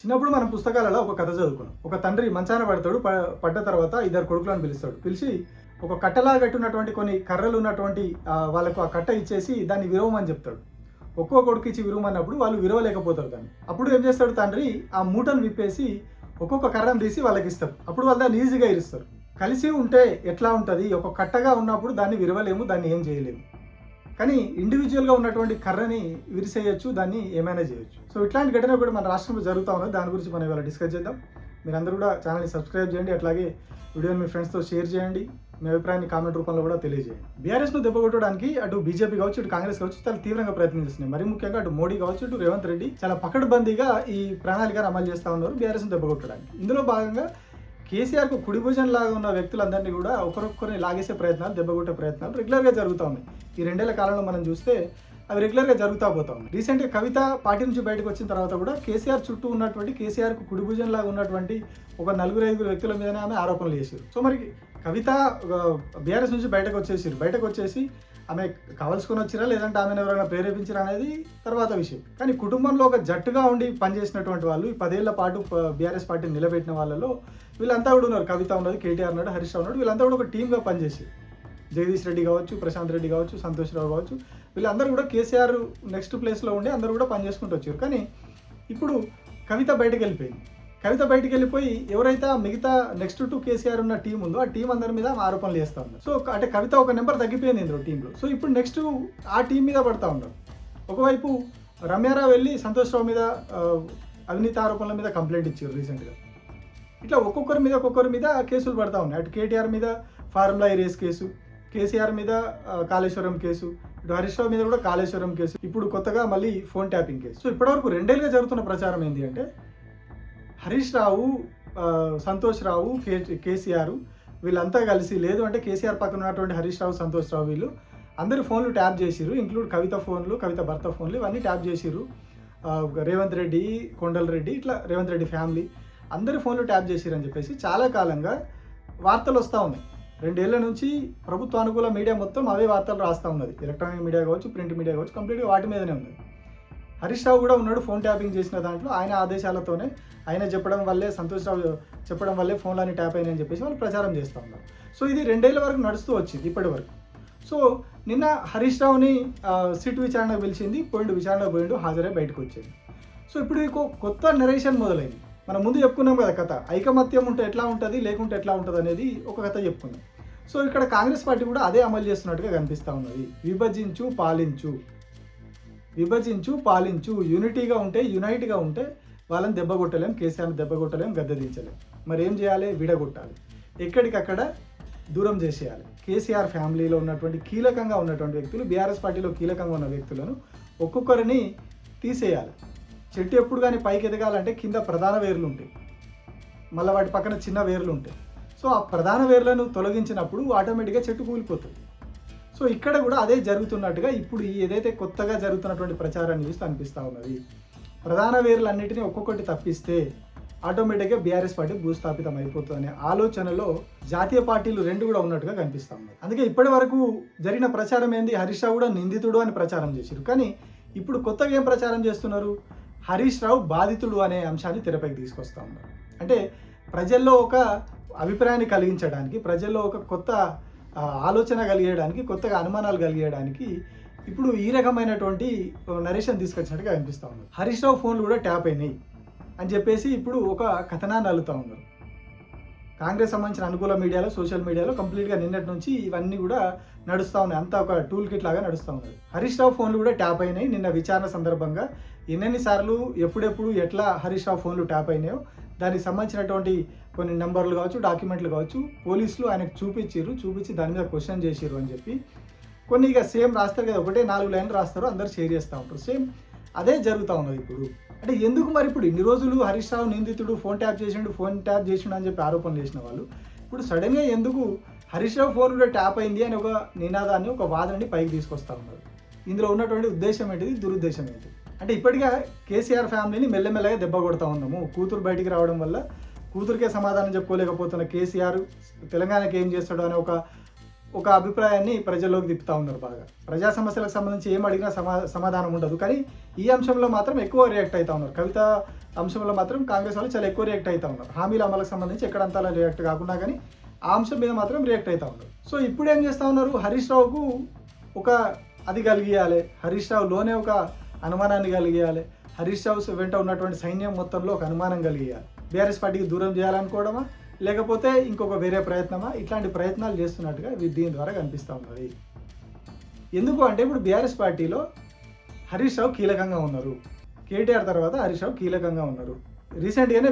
చిన్నప్పుడు మనం పుస్తకాలలో ఒక కథ చదువుకున్నాం. ఒక తండ్రి మంచాన పడతాడు. పడ్డ తర్వాత ఇద్దరు కొడుకులను పిలుస్తాడు. పిలిచి ఒక కట్టలా కట్టున్నటువంటి కొన్ని కర్రలు ఉన్నటువంటి వాళ్ళకు ఆ కట్ట ఇచ్చేసి దాన్ని విరవమని చెప్తాడు. ఒక్కో కొడుకు ఇచ్చి విరవమన్నప్పుడు వాళ్ళు విరవలేకపోతారు దాన్ని. అప్పుడు ఏం చేస్తాడు తండ్రి, ఆ మూటను విప్పేసి ఒక్కొక్క కర్రను తీసి వాళ్ళకి ఇస్తారు. అప్పుడు వాళ్ళు దాన్ని ఈజీగా ఇరుస్తారు. కలిసి ఉంటే ఎట్లా ఉంటుంది, ఒక కట్టగా ఉన్నప్పుడు దాన్ని విరవలేము, దాన్ని ఏం చేయలేము. కానీ ఇండివిజువల్గా ఉన్నటువంటి కర్రని విరిసేయచ్చు, దాన్ని ఏమైనా చేయొచ్చు. సో ఇట్లాంటి ఘటన కూడా మన రాష్ట్రంలో జరుగుతూ ఉన్నది. దాని గురించి మనం ఇవాళ డిస్కస్ చేద్దాం. మీరందరూ కూడా ఛానల్ని సబ్స్క్రైబ్ చేయండి, అట్లాగే వీడియోని మీ ఫ్రెండ్స్తో షేర్ చేయండి, మీ అభిప్రాయాన్ని కామెంట్ రూపంలో కూడా తెలియజేయండి. బీఆర్ఎస్ను దెబ్బకొట్టడానికి అటు బీజేపీ కావచ్చు, ఇటు కాంగ్రెస్ కావచ్చు చాలా తీవ్రంగా ప్రయత్నం చేస్తున్నాయి. మరి ముఖ్యంగా అటు మోడీ కావచ్చు, ఇటు రేవంత్ రెడ్డి చాలా పకడ్బందీగా ఈ ప్రణాళికను అమలు చేస్తూ ఉన్నారు బీఆర్ఎస్ను దెబ్బకొట్టడానికి. ఇందులో భాగంగా కేసీఆర్కు కుడి భుజం లాగా ఉన్న వ్యక్తులందరినీ కూడా ఒకరొక్కరిని లాగేసే ప్రయత్నాలు, దెబ్బకొట్టే ప్రయత్నాలు రెగ్యులర్గా జరుగుతూ ఉన్నాయి. ఈ 2 ఏళ్ల కాలంలో మనం చూస్తే అవి రెగ్యులర్గా జరుగుతూ పోతా ఉన్నాయి. రీసెంట్గా కవిత పార్టీ నుంచి బయటకు వచ్చిన తర్వాత కూడా కేసీఆర్ చుట్టూ ఉన్నటువంటి, కేసీఆర్కు కుడి భుజం లాగా ఉన్నటువంటి ఒక 4-5 వ్యక్తుల మీదనే ఆమె ఆరోపణలు చేశారు. సో మరి కవిత బీఆర్ఎస్ నుంచి బయటకు వచ్చేసి ఆమె కావలసుకొని వచ్చిరా లేదంటే ఆమెను ఎవరైనా ప్రేరేపించారా అనేది తర్వాత విషయం. కానీ కుటుంబంలో ఒక జట్టుగా ఉండి పనిచేసినటువంటి వాళ్ళు, ఈ 10 ఏళ్ల పాటు బీఆర్ఎస్ పార్టీని నిలబెట్టిన వాళ్ళలో వీళ్ళంతా కూడా ఉన్నారు. కవిత ఉన్నది, కేటీఆర్ ఉన్నాడు, హరీష్ రావు ఉన్నాడు. వీళ్ళంతా కూడా ఒక టీమ్గా పనిచేసారు. జగదీష్ రెడ్డి కావచ్చు, ప్రశాంత్ రెడ్డి కావచ్చు, సంతోష్ రావు కావచ్చు, వీళ్ళందరూ కూడా కేసీఆర్ నెక్స్ట్ ప్లేస్లో ఉండి అందరూ కూడా పనిచేసుకుంటూ వచ్చారు. కానీ ఇప్పుడు కవిత బయటకు వెళ్ళిపోయింది. కవిత బయటకు వెళ్ళిపోయి ఎవరైతే మిగతా నెక్స్ట్ టు కేసీఆర్ ఉన్న టీం ఉందో ఆ టీం అందరి మీద ఆరోపణలు చేస్తూ ఉన్నారు. సో అంటే కవిత ఒక నెంబర్ తగ్గిపోయింది ఇందులో టీంలో. సో ఇప్పుడు నెక్స్ట్ ఆ టీం మీద పడతా ఉన్నారు. ఒకవైపు రమ్యారావు వెళ్ళి సంతోష్ రావు మీద అవినీతి ఆరోపణల మీద కంప్లైంట్ ఇచ్చారు రీసెంట్గా. ఇట్లా ఒక్కొక్కరి మీద కేసులు పడతా ఉన్నాయి. అటు కేటీఆర్ మీద ఫార్ములా రేస్ కేసు, కేసీఆర్ మీద కాళేశ్వరం కేసు, ఇటు హరీష్ రావు మీద కూడా కాళేశ్వరం కేసు, ఇప్పుడు కొత్తగా మళ్ళీ ఫోన్ ట్యాపింగ్ కేసు. సో ఇప్పటివరకు 2 ఏళ్ళుగా జరుగుతున్న ప్రచారం ఏంటి అంటే హరీష్ రావు, సంతోష్ రావు, కేసీఆర్ వీళ్ళంతా కలిసి, లేదు అంటే కేసీఆర్ పక్కన ఉన్నటువంటి హరీష్ రావు, సంతోష్ రావు వీళ్ళు అందరి ఫోన్లు ట్యాప్ చేసిర్రు, ఇంక్లూడ్ కవిత ఫోన్లు, కవిత భర్త ఫోన్లు ఇవన్నీ ట్యాప్ చేసిర్రు. రేవంత్ రెడ్డి, కొండల్ రెడ్డి, ఇట్లా రేవంత్ రెడ్డి ఫ్యామిలీ అందరి ఫోన్లు ట్యాప్ చేసిర్రు అని చెప్పేసి చాలా కాలంగా వార్తలు వస్తూ ఉన్నాయి. 2 ఏళ్ల నుంచి ప్రభుత్వ అనుకూల మీడియా మొత్తం అవే వార్తలు రాస్తూ ఉన్నది. ఎలక్ట్రానిక్ మీడియా కావచ్చు, ప్రింట్ మీడియా కావచ్చు, కంప్లీట్గా వాటి మీదనే ఉన్నది. హరీష్ రావు కూడా ఉన్నాడు ఫోన్ ట్యాపింగ్ చేసిన దాంట్లో. ఆయన ఆదేశాలతోనే, ఆయన చెప్పడం వల్లే, సంతోష్ రావు చెప్పడం వల్లే ఫోన్లన్నీ ట్యాప్ అయినాయని చెప్పేసి వాళ్ళు ప్రచారం చేస్తూ ఉన్నారు. సో ఇది 2 ఏళ్ల వరకు నడుస్తూ వచ్చింది ఇప్పటి వరకు. సో నిన్న హరీష్ రావుని సిట్ విచారణకు పిలిచింది, విచారణకు పోయిండు, హాజరై బయటకు వచ్చింది. సో ఇప్పుడు కొత్త నెరేషన్ మొదలైంది. మనం ముందు చెప్పుకున్నాం కదా కథ, ఐకమత్యం ఉంటే ఎట్లా ఉంటుంది, లేకుంటే ఎట్లా ఉంటుంది అనేది ఒక కథ చెప్పుకున్నాం. సో ఇక్కడ కాంగ్రెస్ పార్టీ కూడా అదే అమలు చేస్తున్నట్టుగా కనిపిస్తూ ఉన్నది. విభజించు పాలించు, యూనిటీగా ఉంటే, యునైట్గా ఉంటే వాళ్ళని దెబ్బగొట్టలేం, కేసీఆర్ని దెబ్బగొట్టలేం, గద్దెదించలేం. మరి ఏం చేయాలి? విడగొట్టాలి, ఎక్కడికక్కడ దూరం చేసేయాలి. కేసీఆర్ ఫ్యామిలీలో ఉన్నటువంటి కీలకంగా ఉన్నటువంటి వ్యక్తులు, బీఆర్ఎస్ పార్టీలో కీలకంగా ఉన్న వ్యక్తులను ఒక్కొక్కరిని తీసేయాలి. చెట్టు ఎప్పుడు కానీ పైకి ఎదగాలంటే కింద ప్రధాన వేర్లు ఉంటాయి, మళ్ళీ వాటి పక్కన చిన్న వేర్లు ఉంటాయి. సో ఆ ప్రధాన వేర్లను తొలగించినప్పుడు ఆటోమేటిక్గా చెట్టు కూలిపోతుంది. సో ఇక్కడ కూడా అదే జరుగుతున్నట్టుగా ఇప్పుడు ఏదైతే కొత్తగా జరుగుతున్నటువంటి ప్రచారాన్ని చూస్తే అనిపిస్తూ ఉన్నది. ప్రధాన వేర్లన్నింటినీ ఒక్కొక్కటి తప్పిస్తే ఆటోమేటిక్గా బీఆర్ఎస్ పార్టీ భూస్థాపితం అయిపోతుంది అనే ఆలోచనలో జాతీయ పార్టీలు 2 కూడా ఉన్నట్టుగా కనిపిస్తూ ఉన్నాయి. అందుకే ఇప్పటి వరకు జరిగిన ప్రచారం ఏంది, హరీష్ రావు కూడా నిందితుడు అని ప్రచారం చేశారు. కానీ ఇప్పుడు కొత్తగా ఏం ప్రచారం చేస్తున్నారు, హరీష్ రావు బాధితుడు అనే అంశాన్ని తెరపైకి తీసుకొస్తూ ఉన్నారు. అంటే ప్రజల్లో ఒక అభిప్రాయాన్ని కలిగించడానికి, ప్రజల్లో ఒక కొత్త ఆలోచన కలిగేయడానికి, కొత్తగా అనుమానాలు కలిగేయడానికి ఇప్పుడు ఈ రకమైనటువంటి నరేషన్ తీసుకొచ్చినట్టుగా అనిపిస్తూ ఉన్నారు. హరీష్ రావు ఫోన్లు కూడా ట్యాప్ అయినాయి అని చెప్పేసి ఇప్పుడు ఒక కథనాన్ని అల్లుతూ ఉన్నారు. కాంగ్రెస్ సంబంధించిన అనుకూల మీడియాలో, సోషల్ మీడియాలో కంప్లీట్గా నిన్నటి నుంచి ఇవన్నీ కూడా నడుస్తూ ఉన్నాయి. అంతా ఒక టూల్ కిట్ లాగా నడుస్తూ ఉన్నది. హరీష్ రావు ఫోన్లు కూడా ట్యాప్ అయినాయి. నిన్న విచారణ సందర్భంగా ఎన్నెన్నిసార్లు, ఎప్పుడెప్పుడు, ఎట్లా హరీష్ రావు ఫోన్లు ట్యాప్ అయినాయో దానికి సంబంధించినటువంటి కొన్ని నెంబర్లు కావచ్చు, డాక్యుమెంట్లు కావచ్చు, పోలీసులు ఆయనకు చూపించి దాని మీద క్వశ్చన్ చేసిర్రు అని చెప్పి కొన్ని ఇక సేమ్ రాస్తారు కదా, ఒకటే 4 లైన్లు రాస్తారు, అందరు షేర్ చేస్తూ ఉంటారు. సేమ్ అదే జరుగుతూ ఉన్నది ఇప్పుడు. అంటే ఎందుకు మరి ఇప్పుడు ఇన్ని రోజులు హరీష్ రావు నిందితుడు, ఫోన్ ట్యాప్ చేసిండు అని చెప్పి ఆరోపణలు చేసిన వాళ్ళు ఇప్పుడు సడన్గా ఎందుకు హరీష్ రావు ఫోన్ కూడా ట్యాప్ అయింది అని ఒక నినాదాన్ని, ఒక వాదనని పైకి తీసుకొస్తూ ఉన్నారు. ఇందులో ఉన్నటువంటి ఉద్దేశం ఏంటిది, దురుద్దేశం ఏంటి అంటే ఇప్పటిగా కేసీఆర్ ఫ్యామిలీని మెల్లమెల్లగా దెబ్బ కొడతా ఉన్నాము. కూతురు బయటికి రావడం వల్ల కూతురికే సమాధానం చెప్పుకోలేకపోతున్న కేసీఆర్ తెలంగాణకి ఏం చేస్తాడు అనే ఒక ఒక అభిప్రాయాన్ని ప్రజల్లోకి తిప్పుతూ ఉన్నారు బాగా. ప్రజా సమస్యలకు సంబంధించి ఏం అడిగినా సమాధానం ఉండదు, కానీ ఈ అంశంలో మాత్రం ఎక్కువ రియాక్ట్ అవుతూ ఉన్నారు. కవిత అంశంలో మాత్రం కాంగ్రెస్ వాళ్ళు చాలా ఎక్కువ రియాక్ట్ అవుతూ ఉన్నారు. హామీల అమలుకు సంబంధించి ఎక్కడంతా రియాక్ట్ కాకుండా కానీ ఆ అంశం మీద మాత్రం రియాక్ట్ అవుతూ ఉన్నారు. సో ఇప్పుడు ఏం చేస్తూ ఉన్నారు, హరీష్ రావుకు ఒక అది కలిగియాలి, హరీష్ రావులోనే ఒక అనుమానాన్ని కలిగియాలి, హరీష్ రావు వెంట ఉన్నటువంటి సైన్యం మొత్తంలో ఒక అనుమానం కలిగియాలి, బీఆర్ఎస్ పార్టీకి దూరం చేయాలనుకోవడమా లేకపోతే ఇంకొక వేరే ప్రయత్నమా, ఇట్లాంటి ప్రయత్నాలు చేస్తున్నట్టుగా దీని ద్వారా కనిపిస్తూ ఉన్నది. ఎందుకు అంటే ఇప్పుడు బీఆర్ఎస్ పార్టీలో హరీష్ రావు కీలకంగా ఉన్నారు, కేటీఆర్ తర్వాత హరీష్ రావు కీలకంగా ఉన్నారు. రీసెంట్గానే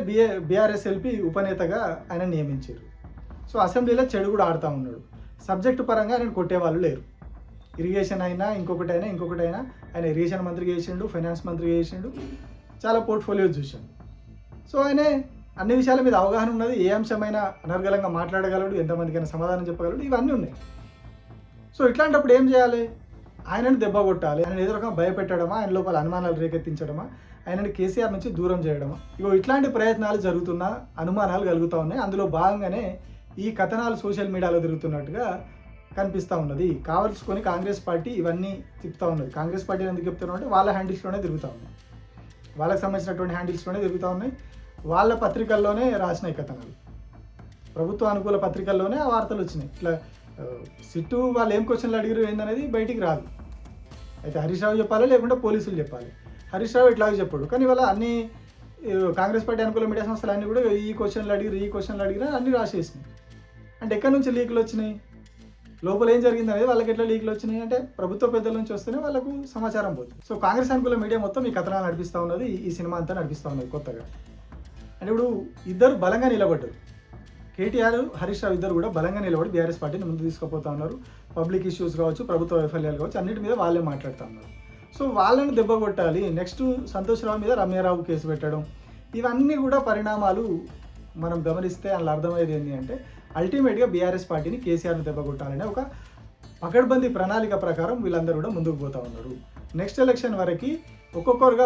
బీఆర్ఎస్ ఎల్పీ ఉపనేతగా ఆయన నియమించారు. సో అసెంబ్లీలో చెడు కూడా ఆడుతూ ఉన్నాడు. సబ్జెక్టు పరంగా ఆయన కొట్టేవాళ్ళు లేరు. ఇరిగేషన్ అయినా ఇంకొకటైనా ఆయన ఇరిగేషన్ మంత్రిగా చేసిండు, ఫైనాన్స్ మంత్రిగా చేసిండు, చాలా పోర్ట్ఫోలియో చూసాడు. సో ఆయన అన్ని విషయాల మీద అవగాహన ఉన్నది, ఏ అంశమైనా అనర్గళంగా మాట్లాడగలడు, ఎంతమందికైనా సమాధానం చెప్పగలడు, ఇవన్నీ ఉన్నాయి. సో ఇట్లాంటప్పుడు ఏం చేయాలి, ఆయనను దెబ్బ కొట్టాలి, ఆయన ఏదో రకంగా భయపెట్టడమా, ఆయన లోపల అనుమానాలు రేకెత్తించడమా, ఆయనని కేసీఆర్ నుంచి దూరం చేయడమా, ఇట్లాంటి ప్రయత్నాలు జరుగుతున్నా అనుమానాలు కలుగుతూ ఉన్నాయి. అందులో భాగంగానే ఈ కథనాలు సోషల్ మీడియాలో తిరుగుతున్నట్టుగా కనిపిస్తూ ఉన్నది. కావాల్సుకొని కాంగ్రెస్ పార్టీ ఇవన్నీ తిప్పుతూ ఉన్నది. కాంగ్రెస్ పార్టీ ఎందుకు చెప్తున్నాం అంటే వాళ్ళ హ్యాండిల్స్లోనే తిరుగుతూ ఉన్నాయి, వాళ్ళకి సంబంధించినటువంటి హ్యాండిల్స్లోనే తిరుగుతూ ఉన్నాయి, వాళ్ళ పత్రికల్లోనే రాసినాయి కథనాలు, ప్రభుత్వ అనుకూల పత్రికల్లోనే ఆ వార్తలు వచ్చినాయి. ఇట్లా సిట్టు వాళ్ళు ఏం క్వశ్చన్లు అడిగారు ఏందనేది బయటికి రాదు. అయితే హరీష్ రావు చెప్పాలి, లేకుంటే పోలీసులు చెప్పాలి. హరీష్ రావు ఇట్లాగే చెప్పాడు, కానీ వాళ్ళ అన్ని కాంగ్రెస్ పార్టీ అనుకూల మీడియా సంస్థలు అన్నీ కూడా ఈ క్వశ్చన్లు అడిగినా అన్నీ రాసేసినాయి. అంటే ఎక్కడి నుంచి లీకులు వచ్చినాయి, లోపల ఏం జరిగింది అనేది వాళ్ళకి ఎట్లా లీకులు వచ్చినాయి అంటే ప్రభుత్వ పెద్దల నుంచి వస్తేనే వాళ్ళకు సమాచారం పోతుంది. సో కాంగ్రెస్ అనుకూల మీడియా మొత్తం ఈ కథనాలు నడిపిస్తూ ఉన్నది, ఈ సినిమా అంతా నడిపిస్తూ ఉన్నది కొత్తగా. అంటే ఇప్పుడు ఇద్దరు బలంగా నిలబడ్డారు, కేటీఆర్ హరీష్ రావు ఇద్దరు కూడా బలంగా నిలబడి బీఆర్ఎస్ పార్టీని ముందు తీసుకుపోతా ఉన్నారు. పబ్లిక్ ఇష్యూస్ కావచ్చు, ప్రభుత్వ వైఫల్యాలు కావచ్చు, అన్నిటి మీద వాళ్ళే మాట్లాడుతూ ఉన్నారు. సో వాళ్ళని దెబ్బ కొట్టాలి, నెక్స్ట్ సంతోష్ రావు మీద రమ్యారావు కేసు పెట్టడం, ఇవన్నీ కూడా పరిణామాలు మనం గమనిస్తే అందులో అర్థమయ్యేది ఏంటి అంటే అల్టిమేట్గా బీఆర్ఎస్ పార్టీని కేసీఆర్ని దెబ్బ కొట్టాలనే ఒక పకడ్బందీ ప్రణాళిక ప్రకారం వీళ్ళందరూ కూడా ముందుకు పోతూ ఉన్నారు. నెక్స్ట్ ఎలక్షన్ వరకు ఒక్కొక్కరుగా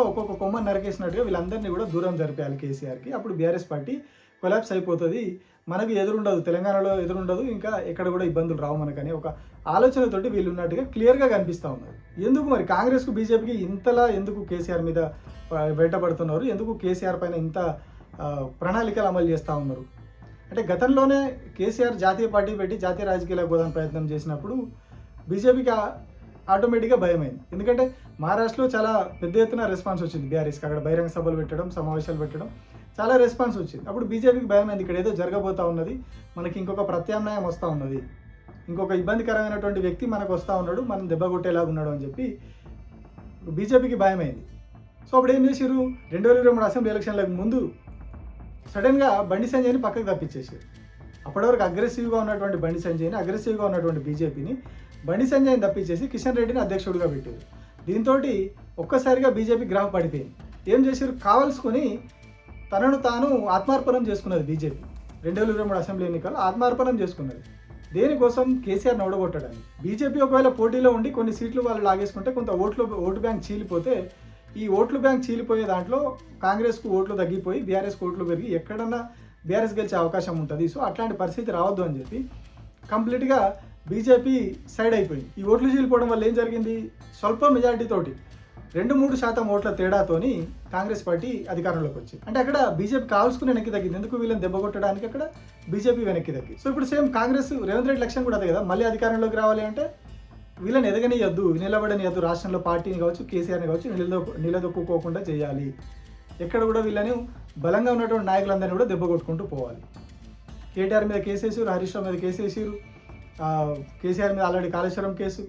ఒక్కొక్క కొమ్మని నరికేసినట్టుగా వీళ్ళందరినీ కూడా దూరం జరిపేయాలి కేసీఆర్కి. అప్పుడు బీఆర్ఎస్ పార్టీ కొలాప్స్ అయిపోతుంది, మనకు ఎదురుండదు, తెలంగాణలో ఎదురుండదు, ఇంకా ఎక్కడ కూడా ఇబ్బందులు రావు మనకని ఒక ఆలోచనతోటి వీళ్ళు ఉన్నట్టుగా క్లియర్గా కనిపిస్తూ ఉన్నారు. ఎందుకు మరి కాంగ్రెస్కు బీజేపీకి ఇంతలా ఎందుకు కేసీఆర్ మీద వెంటబడుతున్నారు, ఎందుకు కేసీఆర్ పైన ఇంత ప్రణాళికలు అమలు చేస్తూ ఉన్నారు అంటే గతంలోనే కేసీఆర్ జాతీయ పార్టీ పెట్టి జాతీయ రాజకీయాలకు పోదాం ప్రయత్నం చేసినప్పుడు బీజేపీకి ఆటోమేటిక్గా భయమైంది. ఎందుకంటే మహారాష్ట్రలో చాలా పెద్ద ఎత్తున రెస్పాన్స్ వచ్చింది బీఆర్ఎస్కి, అక్కడ బహిరంగ సభలు పెట్టడం, సమావేశాలు పెట్టడం, చాలా రెస్పాన్స్ వచ్చింది. అప్పుడు బీజేపీకి భయమైంది, ఇక్కడ ఏదో జరగబోతూ ఉన్నది, మనకి ఇంకొక ప్రత్యామ్నాయం వస్తూ ఉన్నది, ఇంకొక ఇబ్బందికరమైనటువంటి వ్యక్తి మనకు వస్తూ ఉన్నాడు, మనం దెబ్బ కొట్టేలాగా ఉన్నాడు అని చెప్పి బీజేపీకి భయమైంది. సో అప్పుడు ఏం చేశారు, 2023 అసెంబ్లీ ఎలక్షన్లకు ముందు సడన్గా బండి సంజయ్ని పక్కకు తప్పించేసారు. అప్పటివరకు అగ్రెసివ్గా ఉన్నటువంటి బండి సంజయ్ని, అగ్రెసివ్గా ఉన్నటువంటి బీజేపీని, బండి సంజయ్ని తప్పించేసి కిషన్ రెడ్డిని అధ్యక్షుడిగా పెట్టారు. దీంతో ఒక్కసారిగా బీజేపీ గ్రాఫ్ పడిపోయింది. ఏం చేశారు, కావాల్సుకొని తనను తాను ఆత్మార్పణం చేసుకున్నది బీజేపీ. 2023 అసెంబ్లీ ఎన్నికల్లో ఆత్మార్పణం చేసుకున్నది. దేనికోసం, కేసీఆర్ని ఓడగొట్టడానికి. బీజేపీ ఒకవేళ పోటీలో ఉండి కొన్ని సీట్లు వాళ్ళు లాగేసుకుంటే కొంత ఓటు బ్యాంక్ చీలిపోతే, ఈ ఓట్లు బ్యాంక్ చీలిపోయే దాంట్లో కాంగ్రెస్కు ఓట్లు తగ్గిపోయి బీఆర్ఎస్కు ఓట్లు పెరిగి ఎక్కడన్నా బీఆర్ఎస్ గెలిచే అవకాశం ఉంటుంది. సో అట్లాంటి పరిస్థితి రావద్దు అని చెప్పి కంప్లీట్గా బీజేపీ సైడ్ అయిపోయింది. ఈ ఓట్లు చీలిపోవడం వల్ల ఏం జరిగింది, స్వల్ప మెజారిటీతోటి 2-3% ఓట్ల తేడాతోని కాంగ్రెస్ పార్టీ అధికారంలోకి వచ్చింది. అంటే అక్కడ బీజేపీ కావాల్సుకుని వెనక్కి తగ్గింది. ఎందుకు, వీళ్ళని దెబ్బ కొట్టడానికి అక్కడ బీజేపీ వెనక్కి తగ్గింది. సో ఇప్పుడు సేమ్ కాంగ్రెస్ రేవంత్ రెడ్డి లక్ష్యం కూడా అదే కదా, మళ్ళీ అధికారంలోకి రావాలి అంటే వీళ్ళని ఎదగనియద్దు, నిలబడనియద్దు, రాష్ట్రంలో పార్టీని కావచ్చు, కేసీఆర్ని కావచ్చు నిలదొక్కుకోకుండా చేయాలి. ఎక్కడ కూడా వీళ్ళని బలంగా ఉన్నటువంటి నాయకులందరినీ కూడా దెబ్బ కొట్టుకుంటూ పోవాలి. కేటీఆర్ మీద కేసేసారు, హరీష్ రావు మీద కేసేసారు, కేసీఆర్ మీద ఆల్రెడీ కాళేశ్వరం కేసు,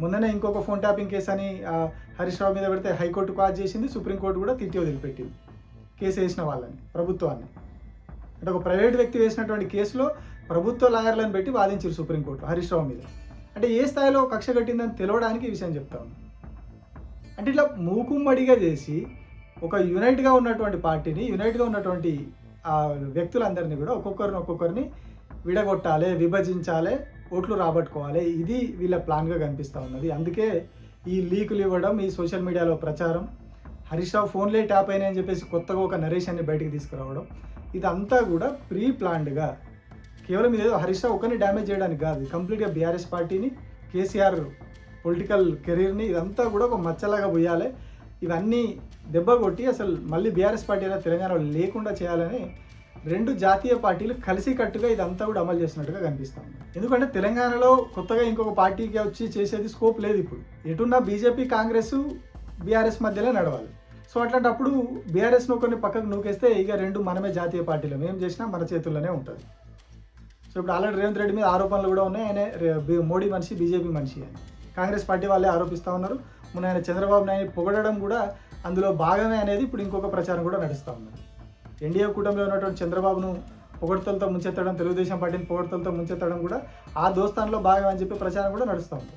మొన్ననే ఇంకొక ఫోన్ ట్యాపింగ్ కేసు అని హరీష్ రావు మీద పెడితే హైకోర్టు కాజ్ చేసింది, సుప్రీంకోర్టు కూడా తిట్టి వదిలిపెట్టింది కేసు వేసిన వాళ్ళని, ప్రభుత్వాన్ని. అంటే ఒక ప్రైవేట్ వ్యక్తి వేసినటువంటి కేసులో ప్రభుత్వ లాయర్లను పెట్టి వాదించారు సుప్రీంకోర్టు హరీష్ రావు మీద. అంటే ఏ స్థాయిలో కక్ష కట్టిందని తెలవడానికి ఈ విషయం చెప్తా ఉన్నాను. అంటే ఇట్లా మూకుమ్మడిగా చేసి ఒక యునైట్గా ఉన్నటువంటి పార్టీని, యునైట్గా ఉన్నటువంటి వ్యక్తులందరినీ కూడా ఒక్కొక్కరిని విడగొట్టాలి, విభజించాలి, ఓట్లు రాబట్టుకోవాలి, ఇది వీళ్ళ ప్లాన్గా కనిపిస్తూ ఉన్నది. అందుకే ఈ లీకులు ఇవ్వడం, ఈ సోషల్ మీడియాలో ప్రచారం, హరీష్ రావు ఫోన్లే ట్యాప్ అయినాయని చెప్పేసి కొత్తగా ఒక నరేషన్ని బయటికి తీసుకురావడం, ఇదంతా కూడా ప్రీ ప్లాన్డ్గా కేవలం ఇదేదో హరీష్ రావు ఒకరిని డ్యామేజ్ చేయడానికి కాదు, కంప్లీట్గా బీఆర్ఎస్ పార్టీని, కేసీఆర్ పొలిటికల్ కెరీర్ని ఇదంతా కూడా ఒక మచ్చలాగా పోయాలి. ఇవన్నీ దెబ్బ కొట్టి అసలు మళ్ళీ బీఆర్ఎస్ పార్టీ అనేది తెలంగాణలో లేకుండా చేయాలని రెండు జాతీయ పార్టీలు కలిసికట్టుగా ఇదంతా కూడా అమలు చేస్తున్నట్టుగా కనిపిస్తాం. ఎందుకంటే తెలంగాణలో కొత్తగా ఇంకొక పార్టీకి వచ్చి చేసేది స్కోప్ లేదు. ఇప్పుడు ఎటున్నా బీజేపీ, కాంగ్రెస్, బీఆర్ఎస్ మధ్యలో నడవాలి. సో అట్లాంటప్పుడు బీఆర్ఎస్ను కొన్ని పక్కకు నూకేస్తే ఇక రెండు మనమే జాతీయ పార్టీలు, ఏం చేసినా మన చేతుల్లోనే ఉంటుంది. సో ఇప్పుడు ఆల్రెడీ రేవంత్ రెడ్డి మీద ఆరోపణలు కూడా ఉన్నాయి. ఆయన మోడీ మనిషి, బీజేపీ మనిషి అని కాంగ్రెస్ పార్టీ వాళ్ళే ఆరోపిస్తూ ఉన్నారు. మొన్న ఆయన చంద్రబాబు నాయుడు పొగడడం కూడా అందులో భాగమే అనేది ఇప్పుడు ఇంకొక ప్రచారం కూడా నడుస్తూ ఉన్నారు. ఎన్డీఏ కూటమిలో ఉన్నటువంటి చంద్రబాబును పొగడ్తలతో ముంచెత్తడం, తెలుగుదేశం పార్టీని పొగడ్తలతో ముంచెత్తడం కూడా ఆ దోస్తాన్లో భాగం అని చెప్పి ప్రచారం కూడా నడుస్తూ ఉంది.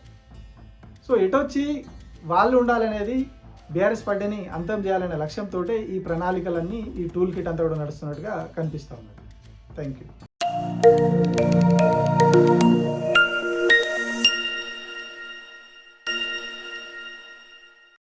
సో ఎటొచ్చి వాళ్ళు ఉండాలనేది, బీఆర్ఎస్ పార్టీని అంతం చేయాలనే లక్ష్యంతో ఈ ప్రణాళికలన్నీ, ఈ టూల్ కిట్ అంతా కూడా నడుస్తున్నట్టుగా కనిపిస్తూ ఉన్నది. Thank you.